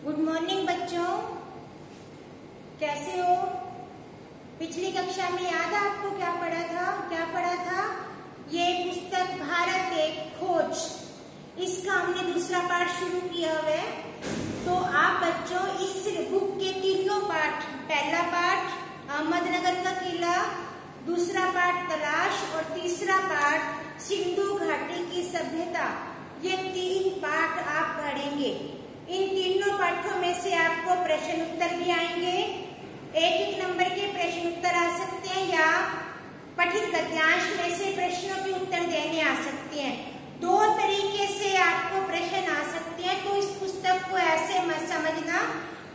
Good morning बच्चों, कैसे हो? पिछली कक्षा में याद है आपको क्या पढ़ा था? ये पुस्तक भारत एक खोज, इसका हमने दूसरा पाठ शुरू किया हुआ है। तो आप बच्चों इस बुक के तीनों पाठ, पहला पाठ अहमदनगर का किला, दूसरा पाठ तलाश और तीसरा पाठ सिंधु घाटी की सभ्यता, ये तीन पाठ आप पढ़ेंगे। इन तीनों पाठों में से आपको प्रश्न उत्तर भी आएंगे। एक नंबर के प्रश्न उत्तर आ सकते हैं या पठित गद्यांश में से प्रश्नों के उत्तर देने आ सकते हैं। दो तरीके से आपको प्रश्न आ सकते हैं। तो इस पुस्तक को ऐसे मत समझना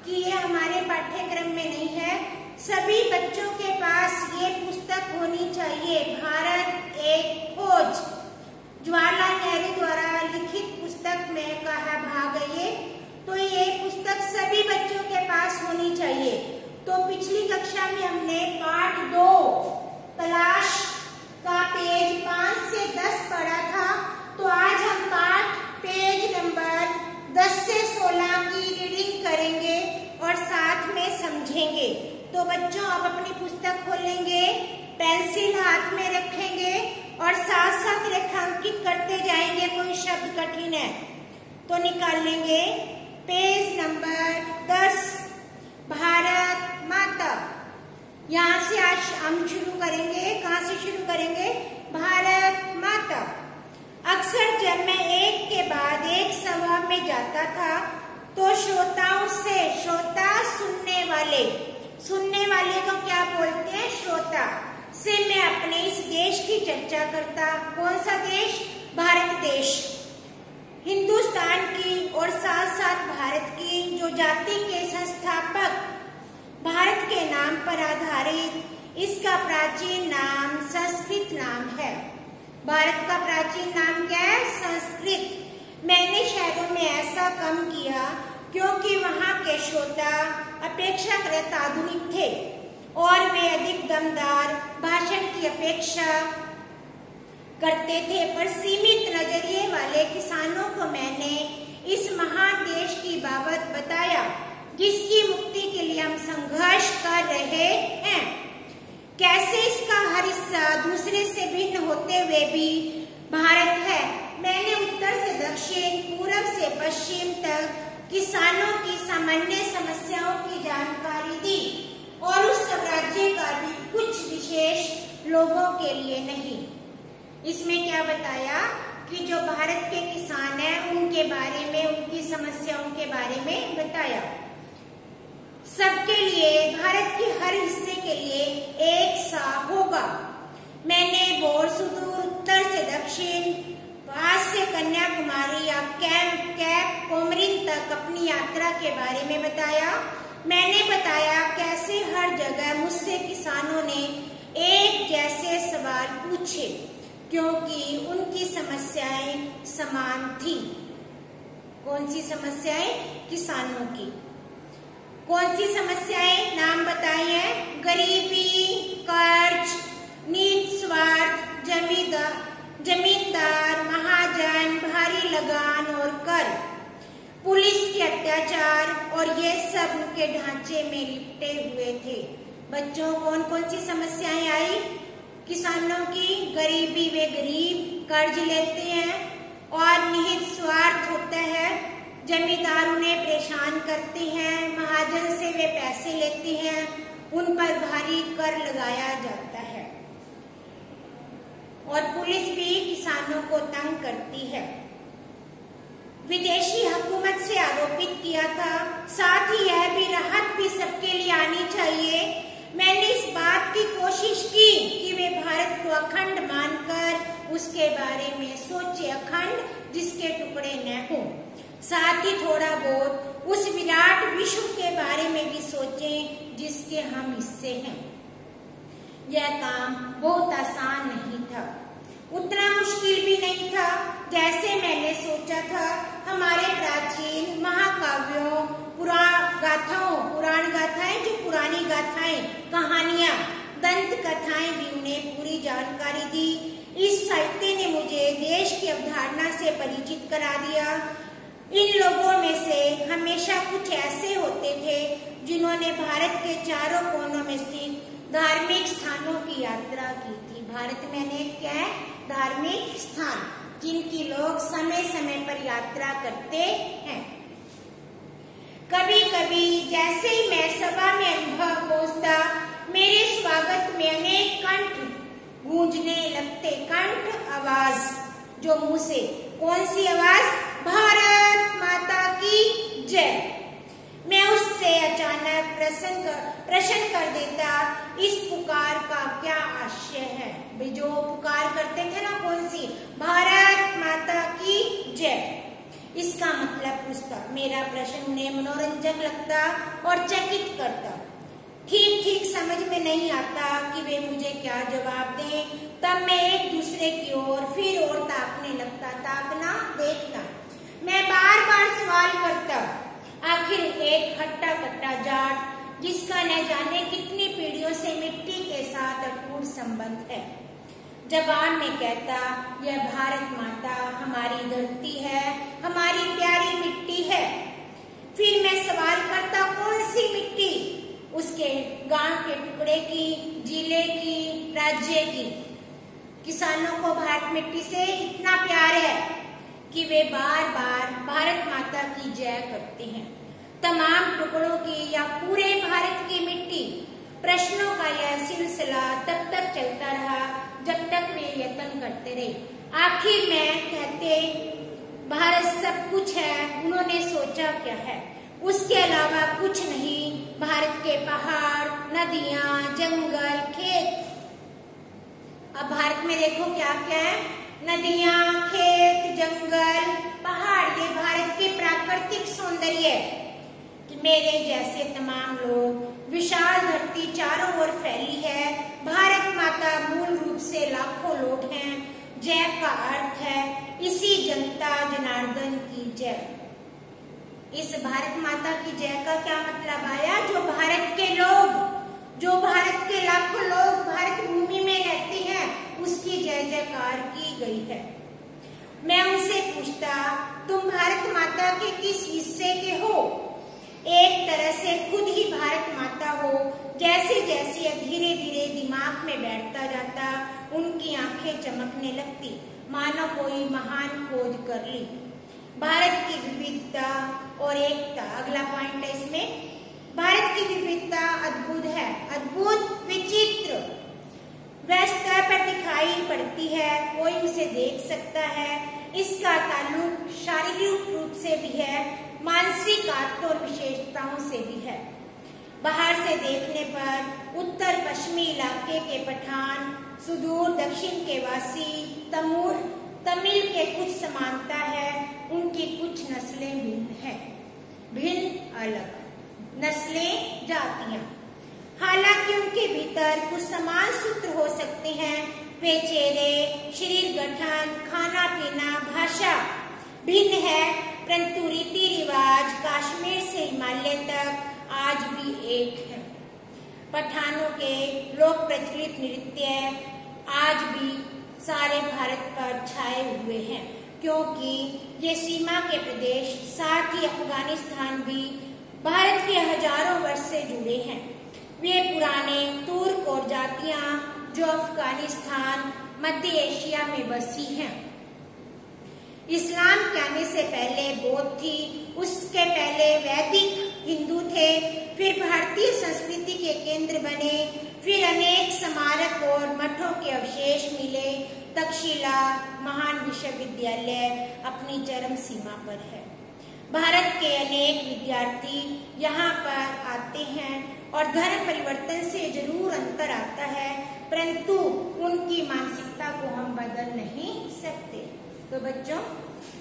कि ये हमारे पाठ्यक्रम में नहीं है। सभी बच्चों के पास ये पुस्तक होनी चाहिए। भारत एक खोज, जवाहरलाल नेहरू द्वारा लिखित पुस्तक में का भाग है ये। तो ये पुस्तक सभी बच्चों के पास होनी चाहिए। तो पिछली कक्षा में हमने पाठ 2 तलाश का पेज 5 से 10 पढ़ा था। तो आज हम पाठ पेज नंबर 10 से 16 की रीडिंग करेंगे और साथ में समझेंगे। तो बच्चों आप अपनी पुस्तक खोलेंगे, पेंसिल हाथ में रखेंगे और साथ साथ रेखांकित करते जाएंगे। कोई शब्द कठिन है तो निकाल लेंगे। पेज नंबर 10, भारत माता। यहाँ से आज हम शुरू करेंगे। कहाँ से शुरू करेंगे? भारत माता। अक्सर जब मैं एक के बाद एक सभा में जाता था तो श्रोताओं से, श्रोता सुनने वाले को क्या बोलते हैं? श्रोता से मैं अपने इस देश की चर्चा करता। कौन सा देश? भारत देश, हिंदुस्तान की और साथ साथ भारत की, जो जाति के संस्थापक, भारत के नाम पर आधारित इसका प्राचीन नाम संस्कृत नाम है। भारत का प्राचीन नाम क्या है? संस्कृत। मैंने शहरों में ऐसा कम किया क्योंकि वहाँ के श्रोता अपेक्षाकृत आधुनिक थे और वे अधिक दमदार भाषण की अपेक्षा करते थे। पर सीमित नजरिए वाले किसानों को मैंने इस महान देश की बाबत बताया जिसकी मुक्ति के लिए हम संघर्ष कर रहे हैं। कैसे इसका हर हिस्सा दूसरे से भिन्न होते हुए भी भारत है। मैंने उत्तर से दक्षिण, पूरब से पश्चिम तक किसानों की सामान्य समस्याओं की जानकारी दी और उस साम्राज्य का भी कुछ विशेष लोगों के लिए नहीं। इसमें क्या बताया कि जो भारत के किसान हैं उनके बारे में, उनकी समस्याओं के बारे में बताया। सबके लिए, भारत के हर हिस्से के लिए एक सा होगा। मैंने बोर सुदूर, उत्तर से दक्षिण, आज से कन्याकुमारी या कैप कोमरिन तक अपनी यात्रा के बारे में बताया। मैंने बताया कैसे हर जगह मुझसे किसानों ने एक जैसे सवाल पूछे क्योंकि उनकी समस्याएं समान थी। कौन सी समस्याएं? किसानों की। कौन सी समस्याएं? नाम बताए हैं। गरीबी, कर्ज, नीच स्वार्थ, जमींदार, महाजन, भारी लगान और कर, पुलिस के अत्याचार, और ये सब उनके ढांचे में लिपटे हुए थे। बच्चों कौन कौन सी समस्याएं आई किसानों की? गरीबी, वे गरीब, कर्ज लेते हैं और निहित स्वार्थ होता है। जमींदार उन्हें परेशान करते हैं, महाजन से वे पैसे लेते हैं, उन पर भारी कर लगाया जाता है और पुलिस भी किसानों को तंग करती है। विदेशी हुकूमत से आरोपित किया था। साथ ही यह भी राहत भी सबके लिए आनी चाहिए। मैंने इस बात की कोशिश की कि वे भारत को अखंड मानकर उसके बारे में सोचे, अखंड जिसके टुकड़े न हों। साथ ही थोड़ा बहुत उस विराट विश्व के बारे में भी सोचें जिसके हम हिस्से हैं। यह काम बहुत आसान नहीं था, उतना मुश्किल भी नहीं था जैसे मैंने सोचा था। हमारे प्राचीन महाकाव्यों, पुराण गाथाएं, जो पुरानी गाथाएं, कहानियां, दंत कथाएं भी उन्हें पूरी जानकारी दी। इस साहित्य ने मुझे देश की अवधारणा से परिचित करा दिया। इन लोगों में से हमेशा कुछ चारों कोनों में स्थित धार्मिक स्थानों की यात्रा की थी। भारत में अनेक क्या है? धार्मिक स्थान, जिनकी लोग समय समय पर यात्रा करते हैं। कभी कभी जैसे ही मैं सभा में अनुभव पहुंचता, मेरे स्वागत में अनेक कंठ गूंजने लगते। कंठ आवाज जो मुंह से, कौन सी आवाज? भारत माता की जय। मैं उससे अचानक प्रश्न कर देता, इस पुकार का क्या आशय है? जो पुकार करते थे ना, कौन सी? भारत माता की जय। इसका मतलब पूछता। मेरा प्रश्न उन्हें मनोरंजक लगता और चकित करता। ठीक समझ में नहीं आता कि वे मुझे क्या जवाब दें। तब मैं एक दूसरे की ओर फिर और ताकने लगता। ताकना, देखना। मैं बार बार सवाल करता। आखिर एक हट्टा कट्टा जाट, जिसका न जाने कितनी पीढ़ियों से मिट्टी के साथ अटूट संबंध है, जवाब में कहता, यह भारत माता हमारी धरती है, हमारी प्यारी मिट्टी है। फिर मैं सवाल करता, कौन सी मिट्टी? उसके गांव के टुकड़े की, जिले की, राज्य की। किसानों को भारत मिट्टी से इतना प्यार है कि वे बार बार भारत माता की जय करते हैं। तमाम टुकड़ों की या पूरे भारत की मिट्टी? प्रश्नों का यह सिलसिला तब तक चलता रहा जब तक वे यत्न करते रहे। आखिर में कहते, भारत सब कुछ है। उन्होंने सोचा क्या है? उसके अलावा कुछ नहीं। भारत के पहाड़, नदियां, जंगल, खेत। अब भारत में देखो क्या क्या है? नदियां, खेत, जंगल, पहाड़, ये भारत के प्राकृतिक सौंदर्य है। कि मेरे जैसे तमाम लोग, विशाल धरती चारों ओर फैली है। भारत माता मूल रूप से लाखों लोग हैं। जय का अर्थ है इसी जनता जनार्दन की जय। इस भारत माता की जय का क्या मतलब आया? जो भारत के लोग, जो भारत के लाखों लोग भारत भूमि में रहते हैं, उसकी जय जयकार की गई है। मैं उनसे पूछता, तुम भारत माता के किस हिस्से के हो? एक तरह से खुद ही भारत माता हो। जैसे जैसे धीरे धीरे दिमाग में बैठता जाता, उनकी आंखें चमकने लगती, मानो कोई महान खोज कर ली। भारत की विविधता और एकता, अगला पॉइंट है इसमें। भारत की विविधता अद्भुत है, अद्भुत, विचित्र। वह स्तर पर दिखाई पड़ती है, कोई उसे देख सकता है। इसका ताल्लुक शारीरिक रूप से भी है, मानसिक आत्म और विशेषताओं से भी है। बाहर से देखने पर उत्तर पश्चिमी इलाके के पठान, सुदूर दक्षिण के वासी, तमिल के कुछ समानता है, उनकी कुछ नस्लें भिन्न है, भिन्न अलग नस्लें, जातियां। हालांकि उनके भीतर कुछ समान सूत्र हो सकते हैं। वे चेहरे, शरीर गठन, खाना पीना, भाषा भिन्न है, परंतु रीति रिवाज कश्मीर से हिमालय तक आज भी एक है। पठानों के लोक प्रचलित नृत्य आज भी सारे भारत पर छाए हुए हैं, क्योंकि ये सीमा के प्रदेश, साथ ही अफगानिस्तान भी भारत के हजारों वर्ष से जुड़े हैं। वे पुराने तुर्क और जातियां जो अफगानिस्तान, मध्य एशिया में बसी हैं। इस्लाम के आने से पहले बौद्ध थी, उसके पहले वैदिक हिंदू थे, फिर भारतीय संस्कृति के केंद्र बने, फिर अनेक स्मारक और मठों के अवशेष मिले। तक्षशिला महान विश्वविद्यालय अपनी चरम सीमा पर है। भारत के अनेक विद्यार्थी यहाँ पर आते हैं और धर्म परिवर्तन से जरूर अंतर आता है, परंतु उनकी मानसिकता को हम बदल नहीं सकते। तो बच्चों,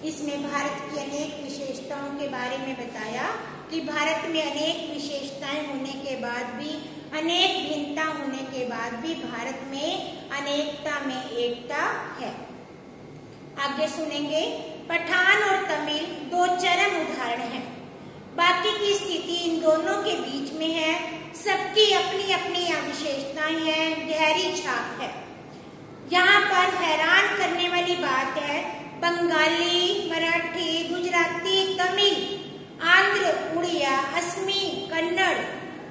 इसमें भारत की अनेक विशेषताओं के बारे में बताया कि भारत में अनेक विशेषताएं होने के बाद भी, अनेक भिन्नता होने के बाद भी भारत में अनेकता में एकता है। आगे सुनेंगे। पठान और तमिल दो चरम उदाहरण हैं। बाकी की स्थिति इन दोनों के बीच में है। सबकी अपनी अपनी विशेषताएं हैं, गहरी छाप है। यहाँ पर हैरान करने वाली बात है, बंगाली, मराठी, गुजराती, तमिल, आंध्र, उड़िया, असमी, कन्नड़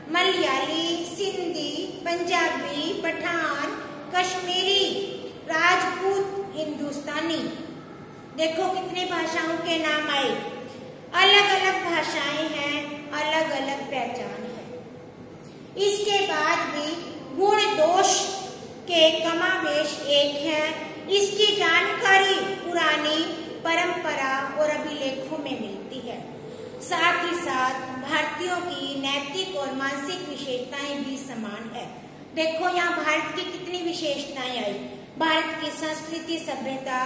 मलयाली, सिंधी, पंजाबी, पठान, कश्मीरी, राजपूत, हिंदुस्तानी। देखो कितने भाषाओं के नाम आए। अलग अलग भाषाएं हैं, अलग अलग पहचान है। इसके बाद भी गुण दोष के कमावेश एक है। इसकी जानकारी पुरानी परंपरा और अभिलेखों में मिलती है। साथ ही साथ भारतीयों की नैतिक और मानसिक विशेषताएं भी समान है। देखो यहाँ भारत की कितनी विशेषताएं आई। भारत की संस्कृति, सभ्यता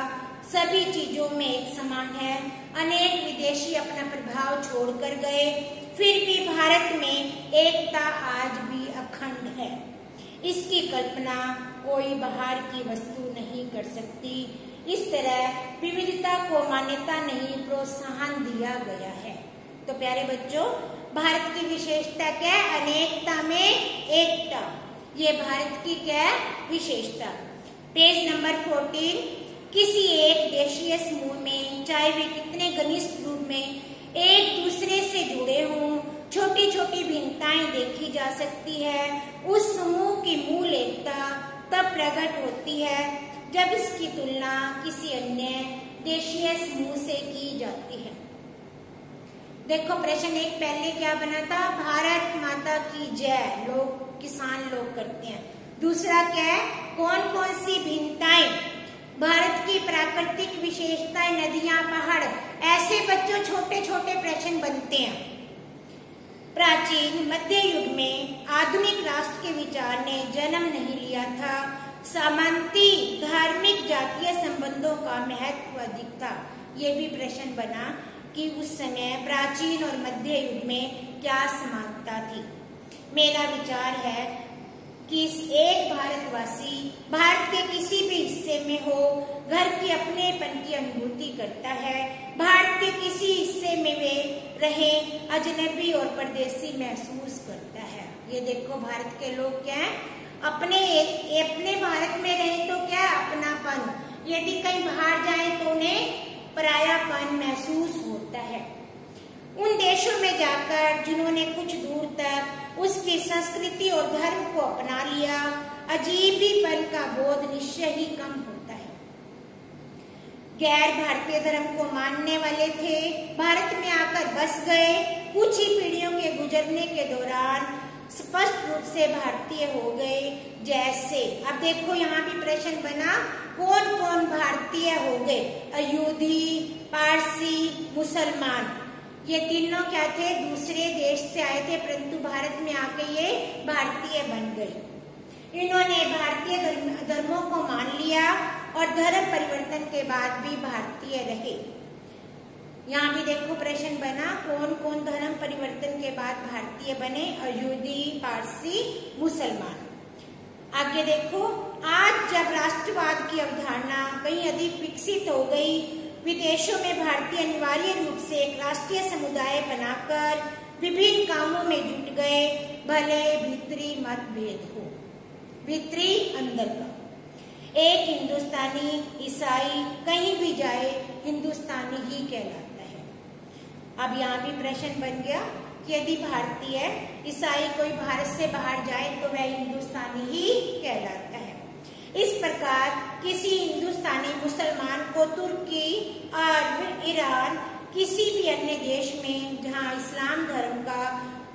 सभी चीजों में एक समान है। अनेक विदेशी अपना प्रभाव छोड़कर गए, फिर भी भारत में एकता आज भी अखंड है। इसकी कल्पना कोई बाहर की वस्तु नहीं कर सकती। इस तरह विविधता को मान्यता नहीं, प्रोत्साहन दिया गया है। तो प्यारे बच्चों, भारत की विशेषता क्या है? अनेकता में एकता। ये भारत की क्या है? विशेषता। Page number 14। किसी एक देशीय समूह में, चाहे वे कितने घनिष्ठ रूप में एक दूसरे से जुड़े हों, छोटी छोटी भिन्नताएं देखी जा सकती है। उस समूह की मूल एकता तब प्रकट होती है जब इसकी तुलना किसी अन्य देशीय समूह से की जाती है। देखो प्रश्न एक पहले क्या बना था? भारत माता की जय लोग, किसान लोग करते हैं। दूसरा क्या है? कौन कौन सी भिन्नताएं, भारत की प्राकृतिक विशेषताएं, नदियां, पहाड़। ऐसे बच्चों छोटे छोटे प्रश्न बनते हैं। प्राचीन मध्य युग में आधुनिक राष्ट्र के विचार ने जन्म नहीं लिया था। सामंती धार्मिक जातीय संबंधों का महत्व अधिक था। ये भी प्रश्न बना कि उस समय प्राचीन और मध्य युग में क्या समानता थी। मेरा विचार है कि एक भारतवासी भारत के किसी भी हिस्से में हो, घर के अपनेपन की अनुभूति करता है। भारत के किसी हिस्से में वे रहे, अजनबी और परदेसी महसूस करता है। ये देखो भारत के लोग क्या है? अपने भारत में रहे तो क्या? अपनापन। यदि कहीं बाहर जाए तो उन्हें परायापन महसूस होता है। उन देशों में जाकर जिन्होंने कुछ दूर तक उसकी संस्कृति और धर्म को अपना लिया, अजीबीपन का बोध निश्चय ही कम होता है। गैर भारतीय धर्म को मानने वाले थे, भारत में आकर बस गए, कुछ ही पीढ़ियों के गुजरने के दौरान स्पष्ट रूप से भारतीय हो गए। जैसे अब देखो यहाँ भी प्रश्न बना, कौन कौन भारतीय हो गए? यहूदी, पारसी, मुसलमान। ये तीनों क्या थे? दूसरे देश से आए थे, परंतु भारत में आके ये भारतीय बन गए। इन्होंने भारतीय धर्मों को मान लिया और धर्म परिवर्तन के बाद भी भारतीय रहे। यहाँ भी देखो प्रश्न बना, कौन कौन धर्म परिवर्तन के बाद भारतीय बने? यहूदी, पारसी, मुसलमान। आगे देखो, आज जब राष्ट्रवाद की अवधारणा कहीं अधिक विकसित हो गई, विदेशों में भारतीय अनिवार्य रूप से एक राष्ट्रीय समुदाय बनाकर विभिन्न कामों में जुट गए, भले भीतरी मतभेद हो, भीतरी अंदर का। एक हिंदुस्तानी ईसाई कहीं भी जाए हिंदुस्तानी ही कहलाता है। अब यहाँ भी प्रश्न बन गया कि यदि भारतीय ईसाई कोई भारत से बाहर जाए तो वह हिंदुस्तानी ही कहलाता है। इस प्रकार किसी हिंदुस्तानी मुसलमान को तुर्की, अरब, ईरान, किसी भी अन्य देश में जहाँ इस्लाम धर्म का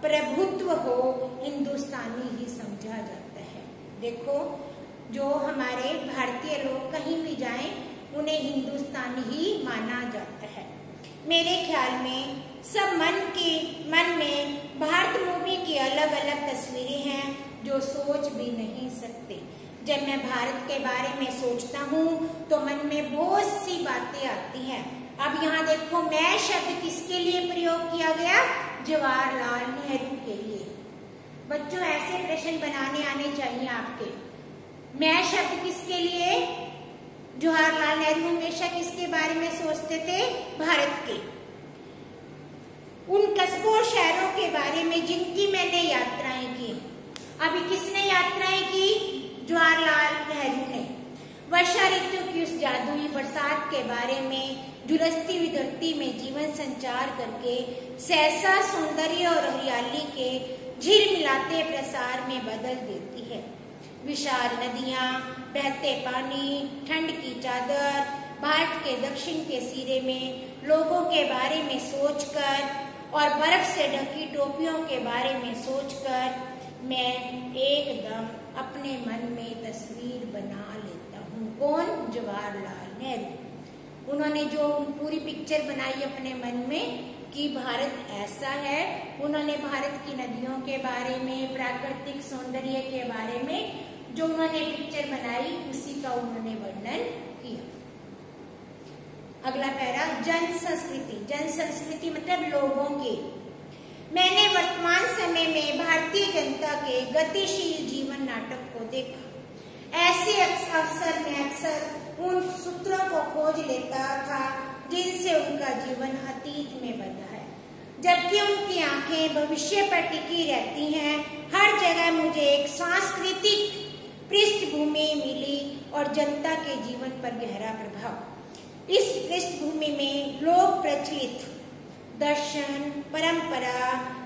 प्रभुत्व हो, हिंदुस्तानी ही समझा जाता है। देखो, जो हमारे भारतीय लोग कहीं भी जाएं, उन्हें हिंदुस्तानी ही माना जाता है। मेरे ख्याल में सब मन में भारत मूवी की अलग अलग तस्वीरें हैं जो सोच भी नहीं सकते। जब मैं भारत के बारे में सोचता हूँ तो मन में बहुत सी बातें आती हैं। अब यहाँ देखो, मैं शब्द किसके लिए प्रयोग किया गया? जवाहरलाल नेहरू के लिए। बच्चों, ऐसे प्रश्न बनाने आने चाहिए आपके। मैं शब्द किसके लिए? जवाहरलाल नेहरू हमेशा किसके बारे में सोचते थे? भारत के। उन कस्बों और शहरों के बारे में जिनकी मैंने यात्राएं की। अभी किसने यात्राएं की? जवाहरलाल नेहरू ने। वर्षा ऋतु की उस जादुई बरसात के बारे में, झुलसती हुई धरती में जीवन संचार करके सहसा सौंदर्य और हरियाली के झिलमिलाते प्रसार में बदल देती है। विशाल नदियां, बहते पानी, ठंड की चादर, भारत के दक्षिण के सिरे में लोगों के बारे में सोचकर और बर्फ से ढकी टोपियों के बारे में सोचकर मैं एकदम अपने मन में तस्वीर बना लेता हूँ। कौन? जवाहरलाल नेहरू। उन्होंने जो पूरी पिक्चर बनाई अपने मन में कि भारत ऐसा है, उन्होंने भारत की नदियों के बारे में, प्राकृतिक सौंदर्य के बारे में जो उन्होंने पिक्चर बनाई उसी का उन्होंने वर्णन किया। अगला पैरा, जन संस्कृति। जन संस्कृति मतलब लोगों की। मैंने वर्तमान समय में भारतीय जनता के गतिशील जीवन नाटक को देखा। ऐसे अवसर में अक्सर उन सूत्रों को खोज लेता था जिनसे उनका जीवन अतीत में बंधा है, जबकि उनकी आंखें भविष्य पर टिकी रहती हैं। हर जगह मुझे एक सांस्कृतिक पृष्ठभूमि मिली और जनता के जीवन पर गहरा प्रभाव। इस पृष्ठभूमि में लोक प्रचलित दर्शन, परंपरा,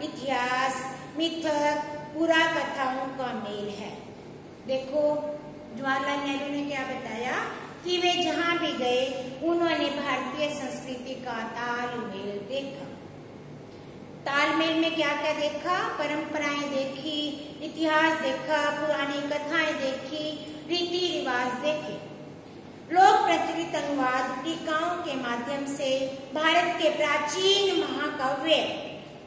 इतिहास, मिथक, पुरा कथाओं का मेल है। देखो जवाहरलाल नेहरू ने क्या बताया कि वे जहां भी गए उन्होंने भारतीय संस्कृति का तालमेल देखा। तालमेल में क्या क्या देखा? परंपराएं देखी, इतिहास देखा, पुरानी कथाएं देखी, रीति रिवाज देखे। लोक प्रचलित अनुवाद टीकाओं के माध्यम से भारत के प्राचीन महाकाव्य,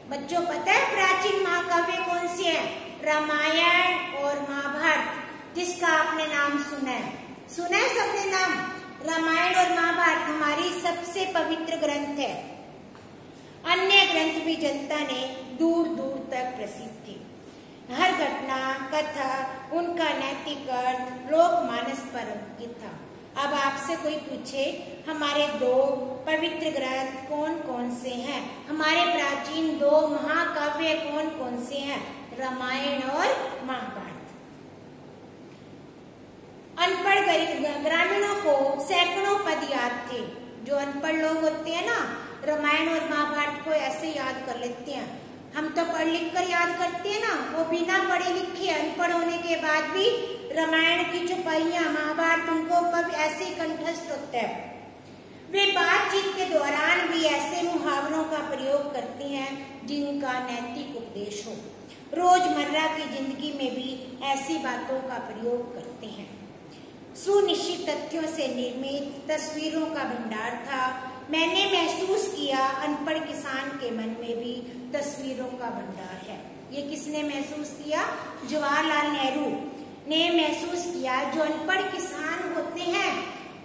बच्चों पता है प्राचीन महाकाव्य कौन से हैं? रामायण और महाभारत, जिसका आपने नाम सुना है सबने नाम। रामायण और महाभारत हमारी सबसे पवित्र ग्रंथ है। अन्य ग्रंथ भी जनता ने दूर दूर तक प्रसिद्ध थी। हर घटना, कथा, उनका नैतिक अर्थ लोकमानस पर अंकित था। अब आपसे कोई पूछे हमारे दो पवित्र ग्रंथ कौन कौन से हैं, हमारे प्राचीन दो महाकाव्य कौन कौन से हैं? रामायण और महाभारत। अनपढ़ ग्रामीणों को सैकड़ों पद याद थे। जो अनपढ़ लोग होते हैं ना, रामायण और महाभारत को ऐसे याद कर लेते हैं। हम तो पढ़ लिख कर याद करते हैं ना, वो बिना पढ़े लिखे अनपढ़ होने के बाद भी रामायण की चौपाइयां, महाभारत उनको कब ऐसे कंठस्थ होता है। वे बातचीत के दौरान भी ऐसे मुहावरों का प्रयोग करते हैं जिनका नैतिक उपदेश हो। रोजमर्रा की जिंदगी में भी ऐसी बातों का प्रयोग करते हैं। सुनिश्चित तथ्यों से निर्मित तस्वीरों का भंडार था। मैंने महसूस किया अनपढ़ किसान के मन में भी तस्वीरों का भंडार है। ये किसने महसूस किया? जवाहरलाल नेहरू ने महसूस किया। जो अनपढ़ किसान होते हैं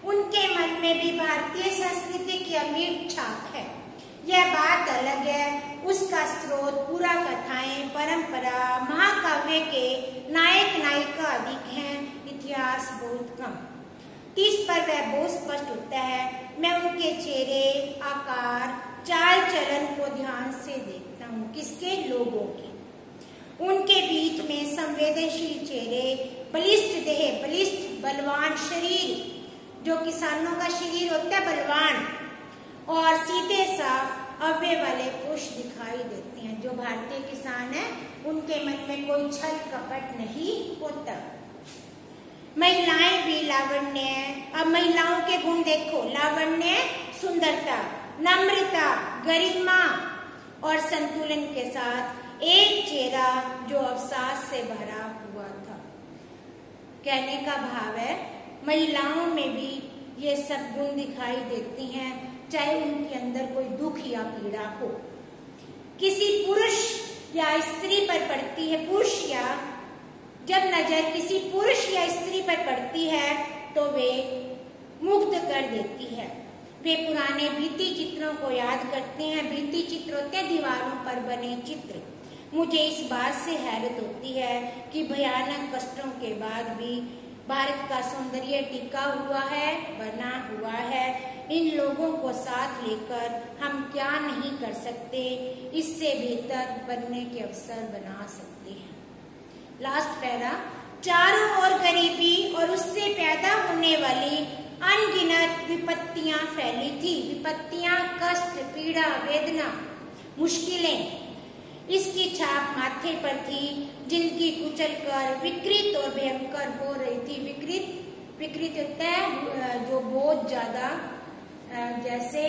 उनके मन में भी भारतीय संस्कृति की अमीर छाप है। यह बात अलग है, उसका स्रोत पुरा कथाएं, परंपरा, महाकाव्य के नायक नायिका अधिक हैं, इतिहास बहुत कम। इस पर वह बहुत स्पष्ट होता है। मैं उनके चेहरे, आकार, चाल चलन को ध्यान से देखता हूँ। किसके? लोगों के। उनके बीच में संवेदनशील चेहरे, बलिष्ठ देह, बलिष्ठ बलवान शरीर, जो किसानों का शरीर होता है बलवान, और सीधे साफ अव्यय वाले पुरुष दिखाई देते हैं। जो भारतीय किसान है उनके मन में कोई छल कपट नहीं होता। महिलाएं भी लावण्य। अब महिलाओं के गुण देखो, लावण्य, सुंदरता, नम्रता, गरिमा और संतुलन के साथ एक चेहरा जो अवसाद से भरा हुआ था। कहने का भाव है महिलाओं में भी ये सब गुण दिखाई देती हैं, चाहे उनके अंदर कोई दुख या पीड़ा हो। किसी पुरुष या स्त्री पर पड़ती है, पुरुष या जब नजर किसी पुरुष या स्त्री पर पड़ती है तो वे मुग्ध कर देती है। वे पुराने भित्ति चित्रों को याद करते हैं। भित्ति चित्र होते हैं दीवारों पर बने चित्र। मुझे इस बात से हैरत होती है कि भयानक कष्टों के बाद भी भारत का सौंदर्य टिका हुआ है, बना हुआ है। इन लोगों को साथ लेकर हम क्या नहीं कर सकते, इससे बेहतर बनने के अवसर बना सकते हैं। लास्ट पैरा, चारों ओर गरीबी और उससे पैदा होने वाली अनगिनत विपत्तियां फैली थी। विपत्तियां, कष्ट, पीड़ा, वेदना, मुश्किलें, इसकी छाप माथे पर थी। जिंदगी कुचल कर विकृत और भयंकर हो रही थी। विकृत होता है जो बहुत ज्यादा जैसे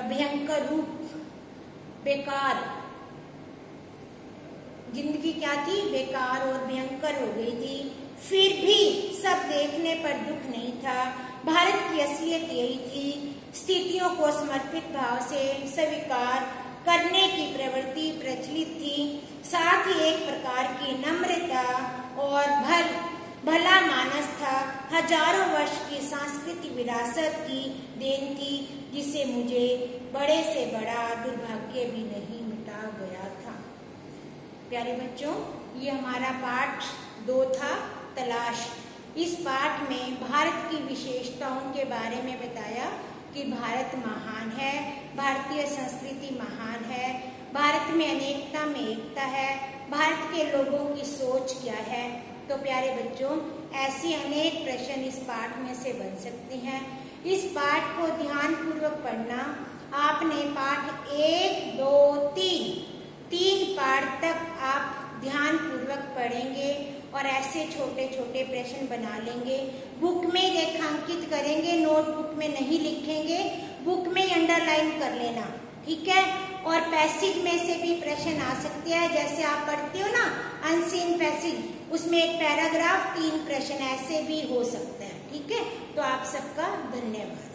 भयंकर रूप, बेकार। जिंदगी क्या थी? बेकार और भयंकर हो गई थी। फिर भी सब देखने पर दुख नहीं था। भारत की असलियत यही थी, स्थितियों को समर्पित भाव से स्वीकार करने की प्रवृत्ति प्रचलित थी। साथ ही एक प्रकार की नम्रता और भला मानस था। हजारों वर्ष की सांस्कृतिक विरासत की देन थी, जिसे मुझे बड़े से बड़ा दुर्भाग्य भी नहीं मिटा गया था। प्यारे बच्चों, ये हमारा पाठ 2 था, तलाश। इस पाठ में भारत की विशेषताओं के बारे में बताया कि भारत महान है, भारतीय संस्कृति महान है, भारत में अनेकता में एकता है, भारत के लोगों की सोच क्या है। तो प्यारे बच्चों, ऐसे अनेक प्रश्न इस पाठ में से बन सकते हैं। इस पाठ को ध्यान पूर्वक पढ़ना। आपने पाठ 1, 2, 3 पाठ तक आप ध्यान पूर्वक पढ़ेंगे और ऐसे छोटे छोटे प्रश्न बना लेंगे। बुक में रेखांकित करेंगे, नोटबुक में नहीं लिखेंगे, बुक में अंडरलाइन कर लेना, ठीक है। और पैसेज में से भी प्रश्न आ सकते हैं, जैसे आप पढ़ते हो ना अनसीन पैसेज, उसमें एक पैराग्राफ 3 प्रश्न ऐसे भी हो सकते हैं, ठीक है। तो आप सबका धन्यवाद।